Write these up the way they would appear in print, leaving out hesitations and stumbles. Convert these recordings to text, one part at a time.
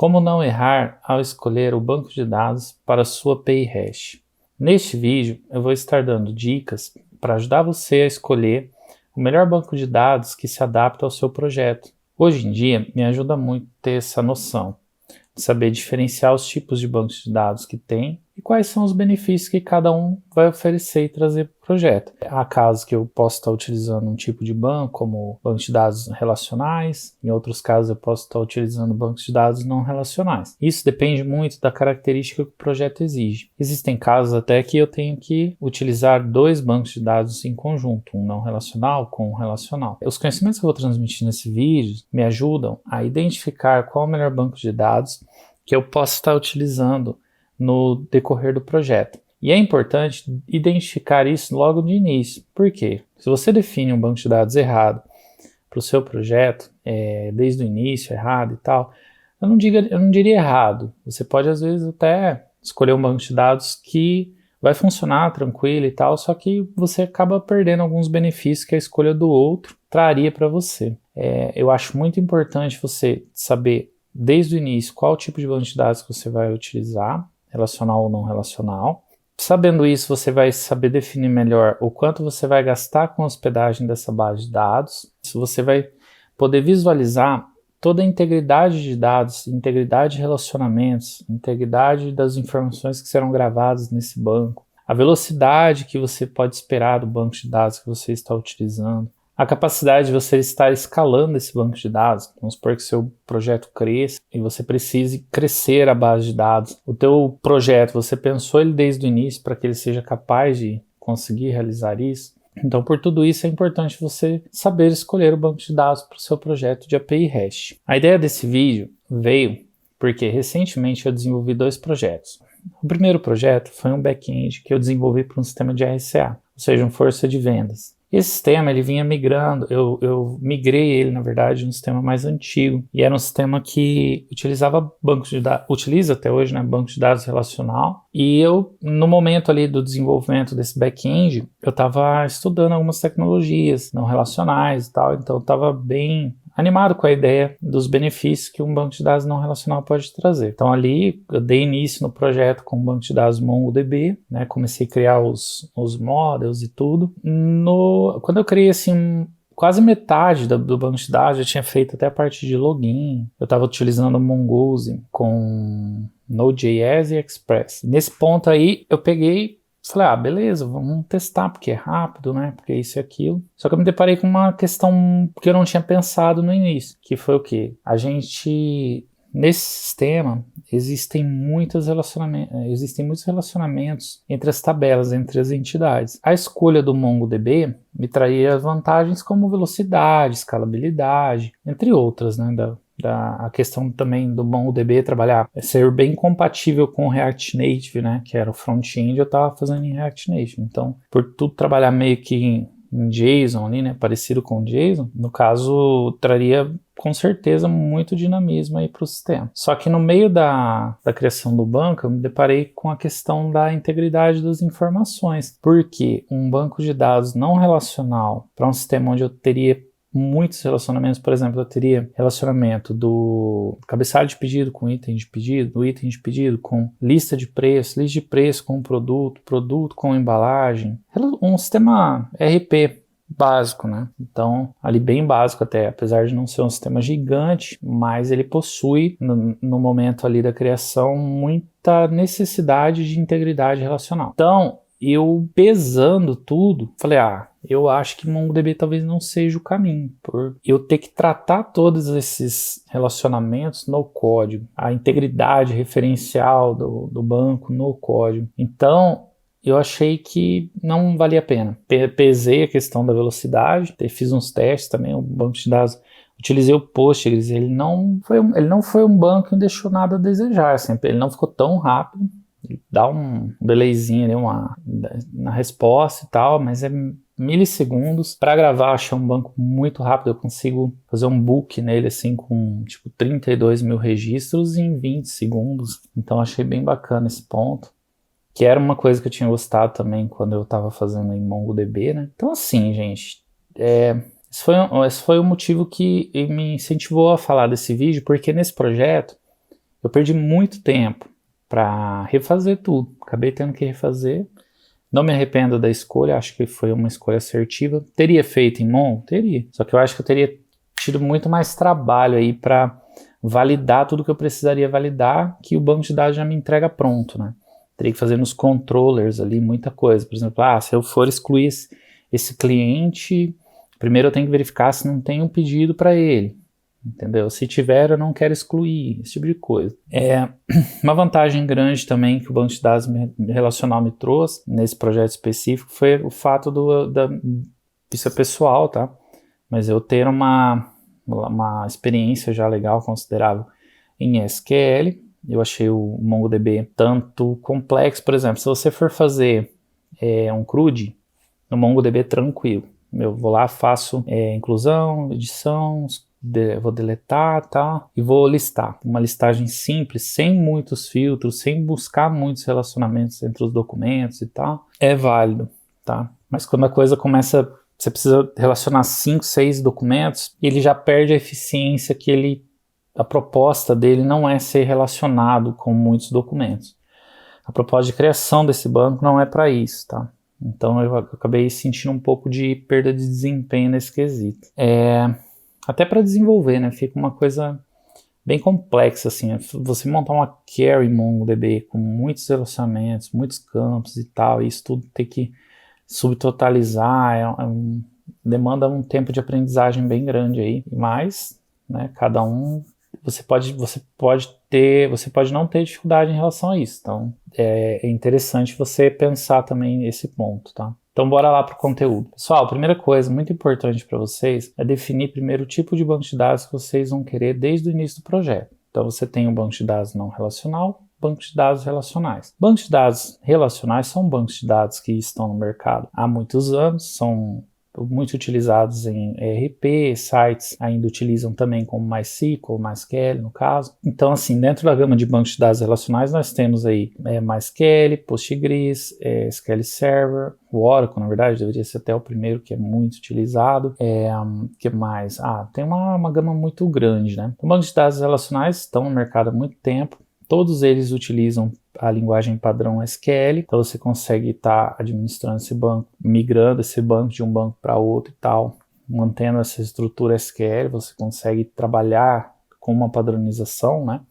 Como não errar ao escolher o banco de dados para sua API REST. Neste vídeo eu vou estar dando dicas para ajudar você a escolher o melhor banco de dados que se adapta ao seu projeto. Hoje em dia me ajuda muito ter essa noção de saber diferenciar os tipos de bancos de dados que tem e quais são os benefícios que cada um vai oferecer e trazer para o projeto. Há casos que eu posso estar utilizando um tipo de banco, como bancos de dados relacionais, em outros casos eu posso estar utilizando bancos de dados não relacionais. Isso depende muito da característica que o projeto exige. Existem casos até que eu tenho que utilizar dois bancos de dados em conjunto, um não relacional com um relacional. Os conhecimentos que eu vou transmitir nesse vídeo me ajudam a identificar qual é o melhor banco de dados que eu posso estar utilizando no decorrer do projeto. E é importante identificar isso logo de início. Por quê? Se você define um banco de dados errado para o seu projeto, desde o início, errado e tal, eu não diria errado. Você pode, às vezes, até escolher um banco de dados que vai funcionar tranquilo e tal, só que você acaba perdendo alguns benefícios que a escolha do outro traria para você. Eu acho muito importante você saber, desde o início, qual tipo de banco de dados que você vai utilizar, relacional ou não relacional. Sabendo isso, você vai saber definir melhor o quanto você vai gastar com a hospedagem dessa base de dados. Você vai poder visualizar toda a integridade de dados, integridade de relacionamentos, integridade das informações que serão gravadas nesse banco, a velocidade que você pode esperar do banco de dados que você está utilizando, a capacidade de você estar escalando esse banco de dados. Vamos supor que seu projeto cresça e você precise crescer a base de dados. O teu projeto, você pensou ele desde o início para que ele seja capaz de conseguir realizar isso? Então, por tudo isso, é importante você saber escolher o banco de dados para o seu projeto de API REST. A ideia desse vídeo veio porque recentemente eu desenvolvi dois projetos. O primeiro projeto foi um back-end que eu desenvolvi para um sistema de RCA, ou seja, uma força de vendas. Esse sistema ele vinha migrando, eu migrei ele na verdade de um sistema mais antigo, e era um sistema que utilizava bancos de dados, utiliza até hoje, né, banco de dados relacional, e eu, no momento ali do desenvolvimento desse back-end, eu estava estudando algumas tecnologias não relacionais e tal, então eu estava bem animado com a ideia dos benefícios que um banco de dados não relacional pode trazer. Então ali eu dei início no projeto com o banco de dados MongoDB, né, comecei a criar os models e tudo. Quando eu criei assim quase metade do banco de dados, eu tinha feito até a parte de login, eu estava utilizando o Mongoose com Node.js e Express. Nesse ponto aí eu peguei, falei, beleza, vamos testar, porque é rápido, né, porque isso e aquilo. Só que eu me deparei com uma questão que eu não tinha pensado no início, que foi o quê? Nesse sistema, existem muitos relacionamentos entre as tabelas, entre as entidades. A escolha do MongoDB me traria vantagens como velocidade, escalabilidade, entre outras, né, a questão também do MongoDB ser bem compatível com o React Native, né, que era o front-end, eu estava fazendo em React Native. Então, por tudo trabalhar meio que em JSON ali, né, parecido com JSON, no caso, traria com certeza muito dinamismo aí para o sistema. Só que no meio da criação do banco, eu me deparei com a questão da integridade das informações, porque um banco de dados não relacional para um sistema onde eu teria muitos relacionamentos, por exemplo, eu teria relacionamento do cabeçalho de pedido com item de pedido, do item de pedido com lista de preço com produto com embalagem, um sistema RP básico, né? Então, ali bem básico até, apesar de não ser um sistema gigante, mas ele possui, no momento ali da criação, muita necessidade de integridade relacional. Então, eu pesando tudo, falei, eu acho que MongoDB talvez não seja o caminho, por eu ter que tratar todos esses relacionamentos no código, a integridade referencial do banco no código. Então, eu achei que não valia a pena. Pesei a questão da velocidade, fiz uns testes também, o banco de dados, utilizei o Postgres, ele não foi um banco que não deixou nada a desejar, assim, ele não ficou tão rápido, dá um delayzinho ali, na resposta e tal, mas é milissegundos. Para gravar, achei um banco muito rápido, eu consigo fazer um book nele assim com tipo 32 mil registros em 20 segundos, então achei bem bacana esse ponto, que era uma coisa que eu tinha gostado também quando eu estava fazendo em MongoDB, né? Então assim, gente, esse foi o motivo que me incentivou a falar desse vídeo, porque nesse projeto Eu perdi muito tempo para refazer tudo. Acabei tendo que refazer. Não me arrependo da escolha, acho que foi uma escolha assertiva. Teria feito em Mongo? Teria. Só que eu acho que eu teria tido muito mais trabalho aí para validar tudo que eu precisaria validar, que o banco de dados já me entrega pronto, né? Teria que fazer nos controllers ali muita coisa. Por exemplo, se eu for excluir esse cliente, primeiro eu tenho que verificar se não tem um pedido para ele. Entendeu? Se tiver, eu não quero excluir, esse tipo de coisa. Uma vantagem grande também que o banco de dados relacional me trouxe nesse projeto específico foi o fato isso é pessoal, tá? Mas eu ter uma experiência já legal, considerável em SQL. Eu achei o MongoDB tanto complexo, por exemplo, se você for fazer um CRUD, no MongoDB tranquilo. Eu vou lá, faço inclusão, edição, vou deletar, tá? E vou listar. Uma listagem simples, sem muitos filtros, sem buscar muitos relacionamentos entre os documentos e tal. É válido, tá? Mas quando a coisa começa, você precisa relacionar 5, 6 documentos, ele já perde a eficiência a proposta dele não é ser relacionado com muitos documentos. A proposta de criação desse banco não é para isso, tá? Então eu acabei sentindo um pouco de perda de desempenho nesse quesito. Até para desenvolver, né? Fica uma coisa bem complexa, assim. Você montar uma query MongoDB com muitos relacionamentos, muitos campos e tal, e isso tudo ter que subtotalizar, demanda um tempo de aprendizagem bem grande aí. Mas, né, cada um, você pode não ter dificuldade em relação a isso. Então, é interessante você pensar também esse ponto, tá? Então, bora lá para o conteúdo. Pessoal, a primeira coisa muito importante para vocês é definir primeiro o tipo de banco de dados que vocês vão querer desde o início do projeto. Então, você tem um banco de dados não relacional, banco de dados relacionais. Bancos de dados relacionais são bancos de dados que estão no mercado há muitos anos, são muito utilizados em ERP, sites ainda utilizam também como MySQL, MySQL no caso. Então, assim, dentro da gama de bancos de dados relacionais, nós temos aí MySQL, Postgres, SQL Server, o Oracle, na verdade, deveria ser até o primeiro que é muito utilizado. Que mais? Tem uma gama muito grande, né? Então, bancos de dados relacionais estão no mercado há muito tempo. Todos eles utilizam a linguagem padrão SQL, então você consegue estar administrando esse banco, migrando esse banco de um banco para outro e tal, mantendo essa estrutura SQL, você consegue trabalhar com uma padronização, né?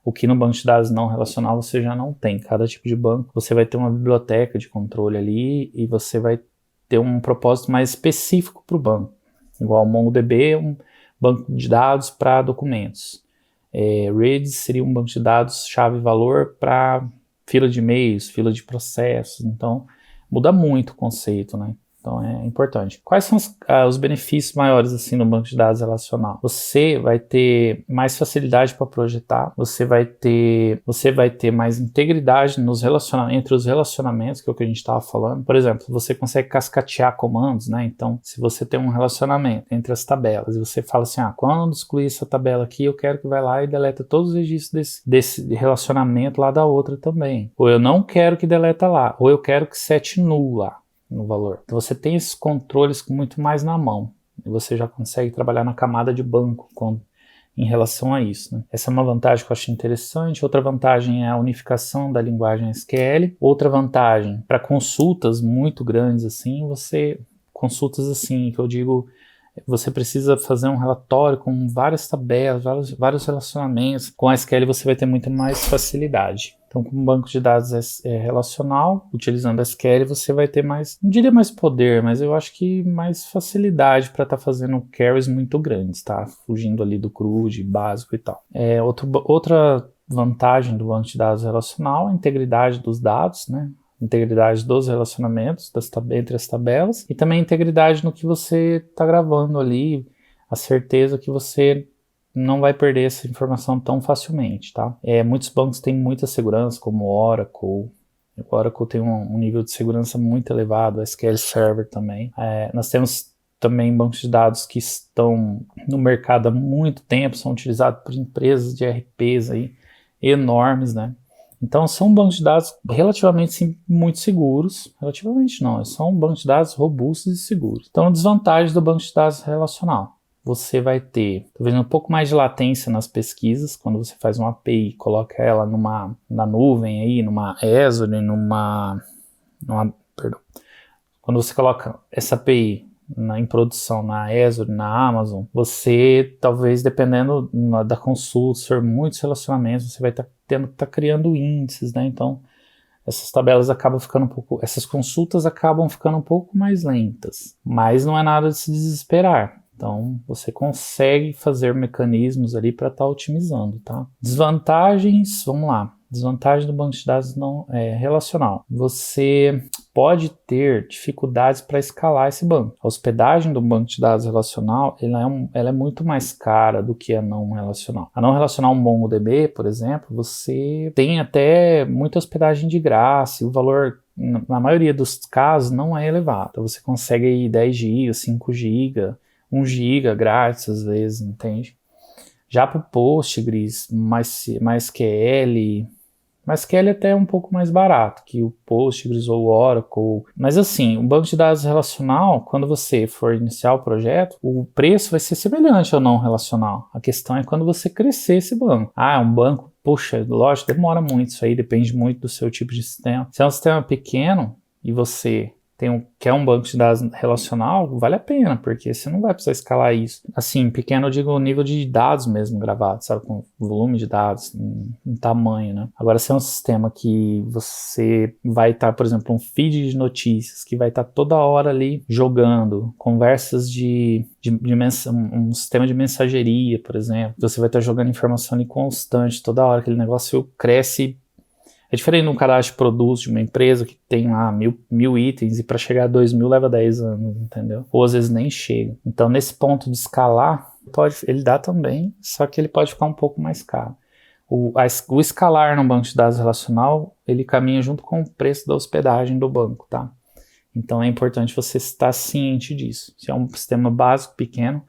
O que no banco de dados não relacional você já não tem. Cada tipo de banco você vai ter uma biblioteca de controle ali e você vai ter um propósito mais específico para o banco. Igual o MongoDB, um banco de dados para documentos. Redis seria um banco de dados chave-valor para fila de e-mails, fila de processos. Então, muda muito o conceito, né? Então, é importante. Quais são os benefícios maiores assim no banco de dados relacional? Você vai ter mais facilidade para projetar, você vai ter mais integridade entre os relacionamentos, que é o que a gente estava falando. Por exemplo, você consegue cascatear comandos, né? Então, se você tem um relacionamento entre as tabelas e você fala assim, quando excluir essa tabela aqui, eu quero que vai lá e deleta todos os registros desse relacionamento lá da outra também. Ou eu não quero que deleta lá, ou eu quero que sete null lá no valor. Então você tem esses controles muito mais na mão e você já consegue trabalhar na camada de banco em relação a isso, né? Essa é uma vantagem que eu acho interessante. Outra vantagem é a unificação da linguagem SQL. Outra vantagem, para consultas muito grandes assim, consultas assim, que eu digo, você precisa fazer um relatório com várias tabelas, vários relacionamentos. Com a SQL você vai ter muito mais facilidade. Então, com um banco de dados relacional, utilizando a SQL, você vai ter mais, não diria mais poder, mas eu acho que mais facilidade para estar fazendo queries muito grandes, tá? Fugindo ali do CRUD, básico e tal. Outra vantagem do banco de dados relacional é a integridade dos dados, né? Integridade dos relacionamentos entre as tabelas e também integridade no que você está gravando ali, a certeza que você não vai perder essa informação tão facilmente, tá? Muitos bancos têm muita segurança, como o Oracle. O Oracle tem um nível de segurança muito elevado, o SQL Server também. Nós temos também bancos de dados que estão no mercado há muito tempo, são utilizados por empresas de ERPs aí, enormes, né? Então são bancos de dados relativamente sim, muito seguros, relativamente não, são bancos de dados robustos e seguros. Então a desvantagem do banco de dados relacional, você vai ter talvez um pouco mais de latência nas pesquisas, quando você faz uma API, coloca ela na nuvem aí, numa Azure, quando você coloca essa API em produção na Azure, na Amazon, você talvez, dependendo da consulta, se for muitos relacionamentos, você vai estar tendo que estar criando índices, né? Então, essas tabelas acabam ficando essas consultas acabam ficando um pouco mais lentas, mas não é nada de se desesperar. Então, você consegue fazer mecanismos ali para estar otimizando, tá? Desvantagens, vamos lá. Desvantagem do banco de dados não relacional. Você pode ter dificuldades para escalar esse banco. A hospedagem do banco de dados relacional, ela é muito mais cara do que a não relacional. A não relacional, um MongoDB, por exemplo, você tem até muita hospedagem de graça e o valor, na maioria dos casos, não é elevado. Então, você consegue aí 10 GB, 5 GB, 1 GB grátis às vezes, entende? Já para o Postgres, MySQL até é um pouco mais barato que o Postgres ou o Oracle. Mas assim, o banco de dados relacional, quando você for iniciar o projeto, o preço vai ser semelhante ao não relacional. A questão é quando você crescer esse banco. Um banco, puxa, lógico, demora muito isso aí, depende muito do seu tipo de sistema. Se é um sistema pequeno e você quer um banco de dados relacional, vale a pena, porque você não vai precisar escalar isso. Assim, pequeno eu digo o nível de dados mesmo gravados, sabe, com volume de dados, em tamanho, né? Agora, se é um sistema que você vai estar, por exemplo, um feed de notícias, que vai estar toda hora ali jogando, conversas um sistema de mensageria, por exemplo, você vai estar jogando informação ali constante, toda hora, aquele negócio cresce. É diferente de um cadastro de produtos de uma empresa que tem lá mil itens e para chegar a 2.000 leva 10 anos, entendeu? Ou às vezes nem chega. Então, nesse ponto de escalar, ele dá também, só que ele pode ficar um pouco mais caro. O escalar no banco de dados relacional, ele caminha junto com o preço da hospedagem do banco, tá? Então, é importante você estar ciente disso. Se é um sistema básico, pequeno,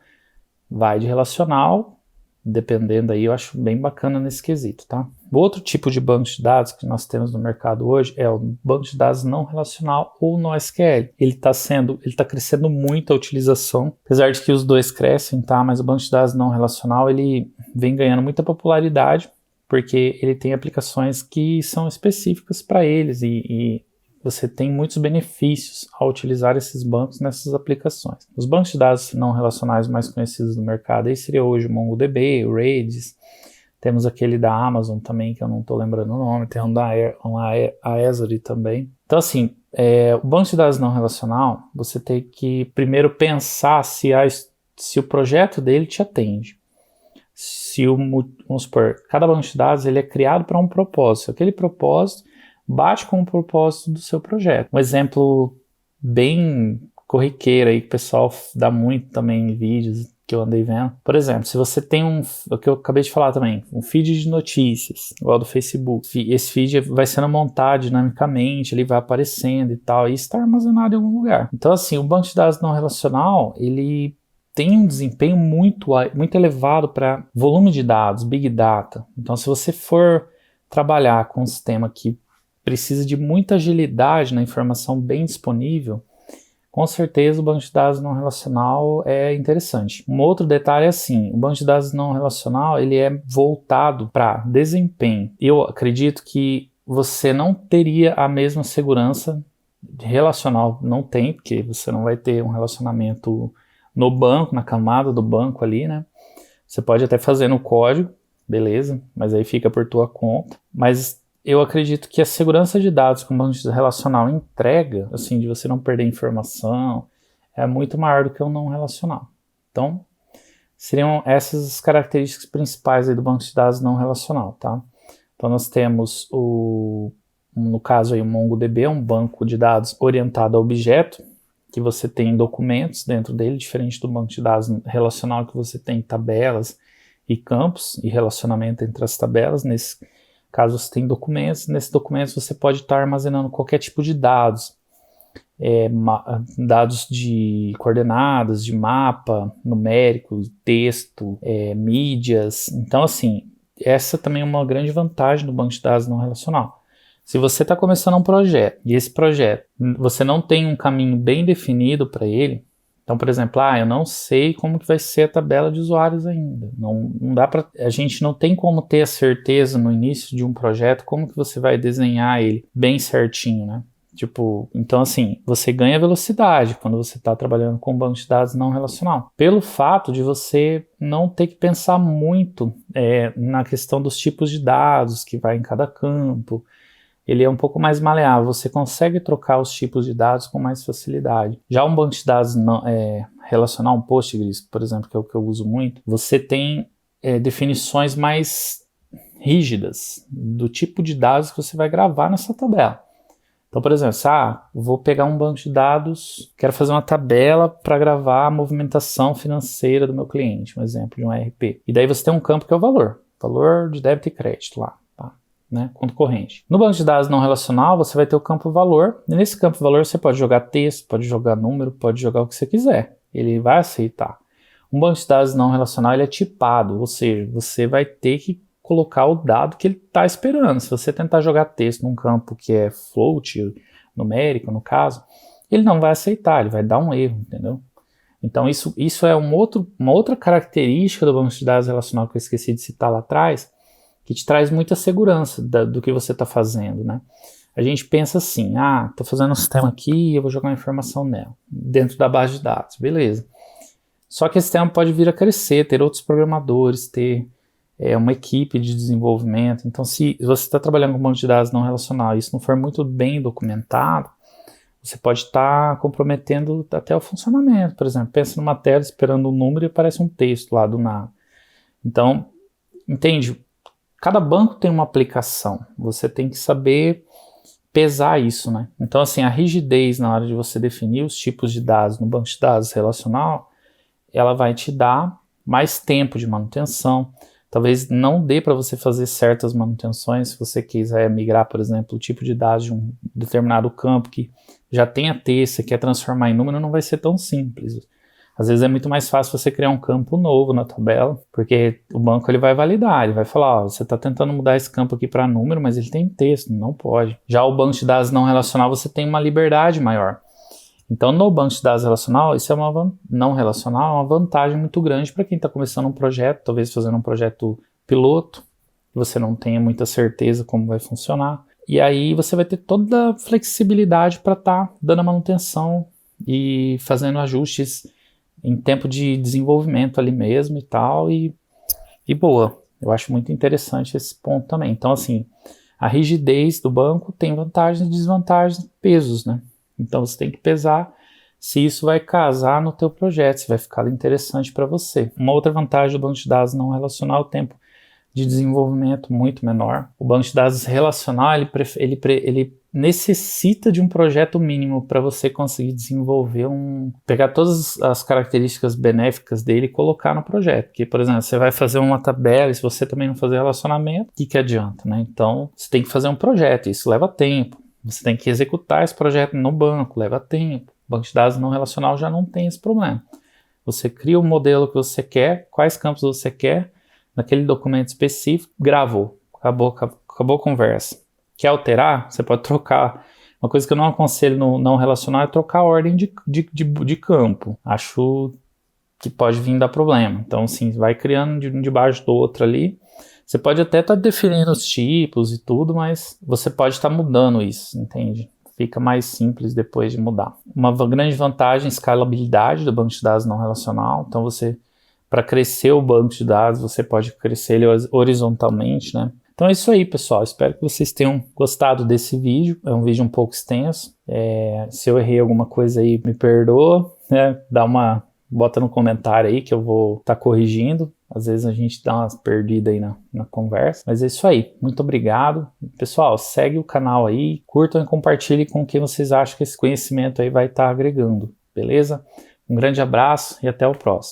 vai de relacional, dependendo aí, eu acho bem bacana nesse quesito, tá? O outro tipo de banco de dados que nós temos no mercado hoje é o banco de dados não relacional ou NoSQL. Ele está crescendo muito a utilização, apesar de que os dois crescem, tá? Mas o banco de dados não relacional, ele vem ganhando muita popularidade, porque ele tem aplicações que são específicas para eles e você tem muitos benefícios ao utilizar esses bancos nessas aplicações. Os bancos de dados não relacionais mais conhecidos do mercado aí seria hoje o MongoDB, o Redis, temos aquele da Amazon também, que eu não estou lembrando o nome, tem um da Azure também. Então assim, o banco de dados não relacional, você tem que primeiro pensar se o projeto dele te atende. Vamos supor, cada banco de dados ele é criado para um propósito, aquele propósito bate com o propósito do seu projeto. Um exemplo bem corriqueiro aí que o pessoal dá muito também em vídeos que eu andei vendo. Por exemplo, se você tem o que eu acabei de falar também, um feed de notícias, igual do Facebook. Esse feed vai sendo montado dinamicamente, ele vai aparecendo e tal, e está armazenado em algum lugar. Então assim, o banco de dados não relacional, ele tem um desempenho muito elevado para volume de dados, Big Data. Então se você for trabalhar com um sistema que precisa de muita agilidade na informação bem disponível, com certeza o banco de dados não relacional é interessante. Um outro detalhe é assim, o banco de dados não relacional ele é voltado para desempenho. Eu acredito que você não teria a mesma segurança relacional, não tem, porque você não vai ter um relacionamento no banco, na camada do banco ali, né? Você pode até fazer no código, beleza, mas aí fica por tua conta. Mas eu acredito que a segurança de dados que um banco de dados relacional entrega, assim, de você não perder informação, é muito maior do que o não relacional. Então, seriam essas as características principais aí do banco de dados não relacional, tá? Então, nós temos no caso aí, o MongoDB, um banco de dados orientado a objeto, que você tem documentos dentro dele, diferente do banco de dados relacional que você tem tabelas e campos e relacionamento entre as tabelas. Nesse caso você tem documentos, nesses documentos você pode estar armazenando qualquer tipo de dados, dados de coordenadas, de mapa, numérico, texto, mídias. Então assim, essa também é uma grande vantagem do banco de dados não relacional. Se você está começando um projeto e esse projeto você não tem um caminho bem definido para ele, Então, por exemplo, eu não sei como que vai ser a tabela de usuários ainda. Não dá para, a gente não tem como ter a certeza no início de um projeto como que você vai desenhar ele bem certinho, né? Tipo, então assim, você ganha velocidade quando você está trabalhando com um banco de dados não relacional. Pelo fato de você não ter que pensar muito na questão dos tipos de dados que vai em cada campo. Ele é um pouco mais maleável, você consegue trocar os tipos de dados com mais facilidade. Já um banco de dados não, relacional, um Postgres, por exemplo, que é o que eu uso muito, você tem definições mais rígidas do tipo de dados que você vai gravar nessa tabela. Então, por exemplo, vou pegar um banco de dados, quero fazer uma tabela para gravar a movimentação financeira do meu cliente, um exemplo de um ERP. E daí você tem um campo que é o valor de débito e crédito lá, tá? Né? Conta corrente. No banco de dados não relacional, você vai ter o campo valor, e nesse campo valor você pode jogar texto, pode jogar número, pode jogar o que você quiser. Ele vai aceitar. Um banco de dados não relacional, ele é tipado, ou seja, você vai ter que colocar o dado que ele está esperando. Se você tentar jogar texto num campo que é float, numérico no caso, ele não vai aceitar, ele vai dar um erro, entendeu? Então isso é uma outra característica do banco de dados relacional que eu esqueci de citar lá atrás, que te traz muita segurança do que você está fazendo, né? A gente pensa assim, estou fazendo um sistema aqui, eu vou jogar uma informação nela, dentro da base de dados, beleza. Só que esse sistema pode vir a crescer, ter outros programadores, ter uma equipe de desenvolvimento. Então, se você está trabalhando com um banco de dados não relacional e isso não for muito bem documentado, você pode estar comprometendo até o funcionamento. Por exemplo, pensa numa tela esperando um número e aparece um texto lá do nada. Então, entende? Cada banco tem uma aplicação. Você tem que saber pesar isso, né? Então, assim, a rigidez na hora de você definir os tipos de dados no banco de dados relacional, ela vai te dar mais tempo de manutenção. Talvez não dê para você fazer certas manutenções se você quiser migrar, por exemplo, o tipo de dados de um determinado campo que já tenha texto, você quer transformar em número, não vai ser tão simples. Às vezes é muito mais fácil você criar um campo novo na tabela, porque o banco ele vai validar, ele vai falar, você está tentando mudar esse campo aqui para número, mas ele tem texto, não pode. Já o banco de dados não relacional, você tem uma liberdade maior. Então, no banco de dados relacional, isso é não relacional, é uma vantagem muito grande para quem está começando um projeto, talvez fazendo um projeto piloto, que você não tenha muita certeza como vai funcionar. E aí você vai ter toda a flexibilidade para estar dando a manutenção e fazendo ajustes em tempo de desenvolvimento ali mesmo e tal, e boa. Eu acho muito interessante esse ponto também. Então, assim, a rigidez do banco tem vantagens e desvantagens, pesos, né? Então você tem que pesar se isso vai casar no teu projeto, se vai ficar interessante para você. Uma outra vantagem do banco de dados não relacional é o tempo de desenvolvimento muito menor. O banco de dados relacional, ele necessita de um projeto mínimo para você conseguir desenvolver pegar todas as características benéficas dele e colocar no projeto. Porque, por exemplo, você vai fazer uma tabela e se você também não fazer relacionamento, o que adianta, né? Então, você tem que fazer um projeto, isso leva tempo. Você tem que executar esse projeto no banco, leva tempo. O banco de dados não relacional já não tem esse problema. Você cria o modelo que você quer, quais campos você quer, naquele documento específico, gravou, acabou a conversa. Quer alterar? Você pode trocar. Uma coisa que eu não aconselho no não relacional é trocar a ordem de campo. Acho que pode vir dar problema. Então, assim, vai criando de debaixo do outro ali. Você pode até estar definindo os tipos e tudo, mas você pode estar mudando isso, entende? Fica mais simples depois de mudar. Uma grande vantagem é a escalabilidade do banco de dados não relacional. Então para crescer o banco de dados, você pode crescer ele horizontalmente, né? Então é isso aí, pessoal. Espero que vocês tenham gostado desse vídeo. É um vídeo um pouco extenso. Se eu errei alguma coisa aí, me perdoa, né? Bota no comentário aí que eu vou estar corrigindo. Às vezes a gente dá umas perdidas aí na conversa. Mas é isso aí. Muito obrigado. Pessoal, segue o canal aí. Curtam e compartilhem com quem vocês acham que esse conhecimento aí vai estar agregando. Beleza? Um grande abraço e até o próximo.